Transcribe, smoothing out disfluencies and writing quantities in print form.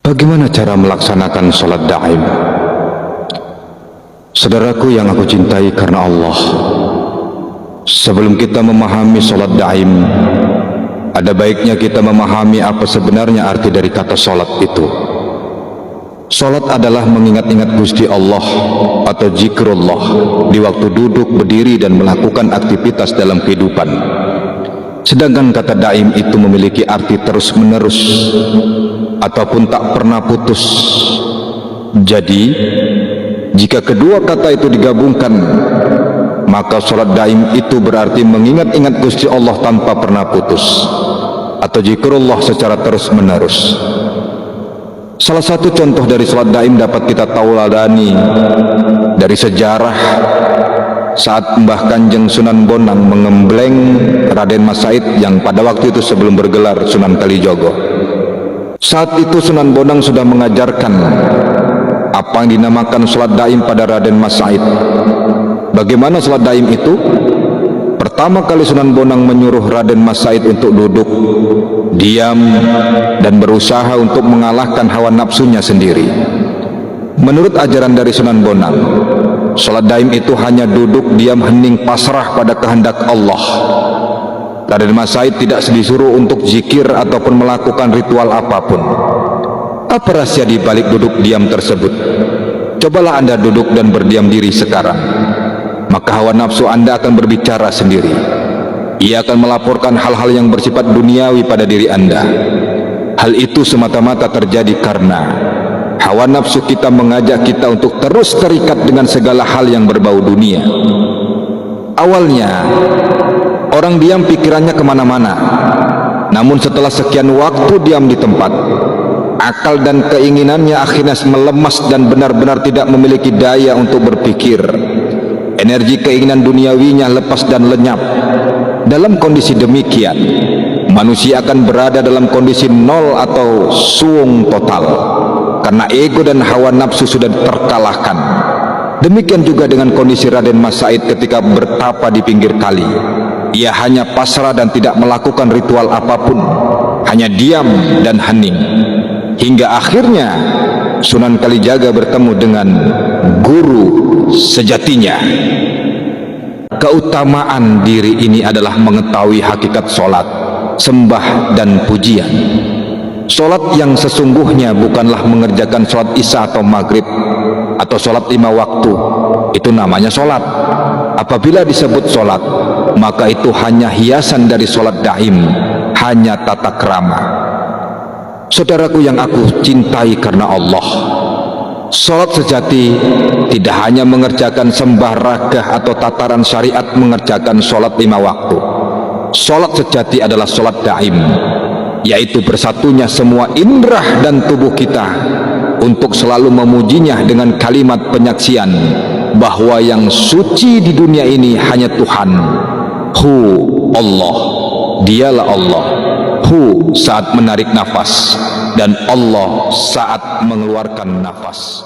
Bagaimana cara melaksanakan sholat daim? Saudaraku yang aku cintai karena Allah, sebelum kita memahami sholat daim, ada baiknya kita memahami apa sebenarnya arti dari kata sholat itu. Sholat adalah mengingat-ingat Gusti Allah atau zikrullah di waktu duduk, berdiri, dan melakukan aktivitas dalam kehidupan. Sedangkan kata daim itu memiliki arti terus-menerus ataupun tak pernah putus. Jadi, jika kedua kata itu digabungkan, maka sholat daim itu berarti mengingat-ingat Gusti Allah tanpa pernah putus, atau zikrullah secara terus-menerus. Salah satu contoh dari sholat daim dapat kita tauladani dari sejarah saat Mbah Kanjeng Sunan Bonang mengembleng Raden Mas Said yang pada waktu itu sebelum bergelar Sunan Kalijogo. Saat itu Sunan Bonang sudah mengajarkan apa yang dinamakan sholat daim pada Raden Mas Said. Bagaimana sholat daim itu? Pertama kali Sunan Bonang menyuruh Raden Mas Said untuk duduk, diam, dan berusaha untuk mengalahkan hawa nafsunya sendiri. Menurut ajaran dari Sunan Bonang, sholat daim itu hanya duduk, diam, hening, pasrah pada kehendak Allah. Raden Mas Said tidak disuruh untuk zikir ataupun melakukan ritual apapun. Apa rahasia di balik duduk diam tersebut? Cobalah Anda duduk dan berdiam diri sekarang, maka hawa nafsu Anda akan berbicara sendiri. Ia akan melaporkan hal-hal yang bersifat duniawi pada diri Anda. Hal itu semata-mata terjadi karena hawa nafsu kita mengajak kita untuk terus terikat dengan segala hal yang berbau dunia. Awalnya, orang diam pikirannya kemana-mana. Namun setelah sekian waktu diam di tempat, akal dan keinginannya akhirnya melemas dan benar-benar tidak memiliki daya untuk berpikir. Energi keinginan duniawinya lepas dan lenyap. Dalam kondisi demikian, manusia akan berada dalam kondisi nol atau suung total, karena ego dan hawa nafsu sudah terkalahkan. Demikian juga dengan kondisi Raden Mas Said ketika bertapa di pinggir kali. Ia hanya pasrah dan tidak melakukan ritual apapun, hanya diam dan hening. Hingga akhirnya Sunan Kalijaga bertemu dengan guru sejatinya. Keutamaan diri ini adalah mengetahui hakikat sholat, sembah, dan pujian. Sholat yang sesungguhnya bukanlah mengerjakan sholat isya atau maghrib atau sholat 5 waktu. Itu namanya sholat. Apabila disebut sholat, maka itu hanya hiasan dari sholat daim, hanya tata krama. Saudaraku yang aku cintai karena Allah, sholat sejati tidak hanya mengerjakan sembah ragah atau tataran syariat mengerjakan sholat 5 waktu. Sholat sejati adalah sholat daim, yaitu bersatunya semua indrah dan tubuh kita untuk selalu memujinya dengan kalimat penyaksian bahwa yang suci di dunia ini hanya Tuhan. Hu, Allah, dialah Allah. Hu saat menarik nafas, dan Allah saat mengeluarkan nafas.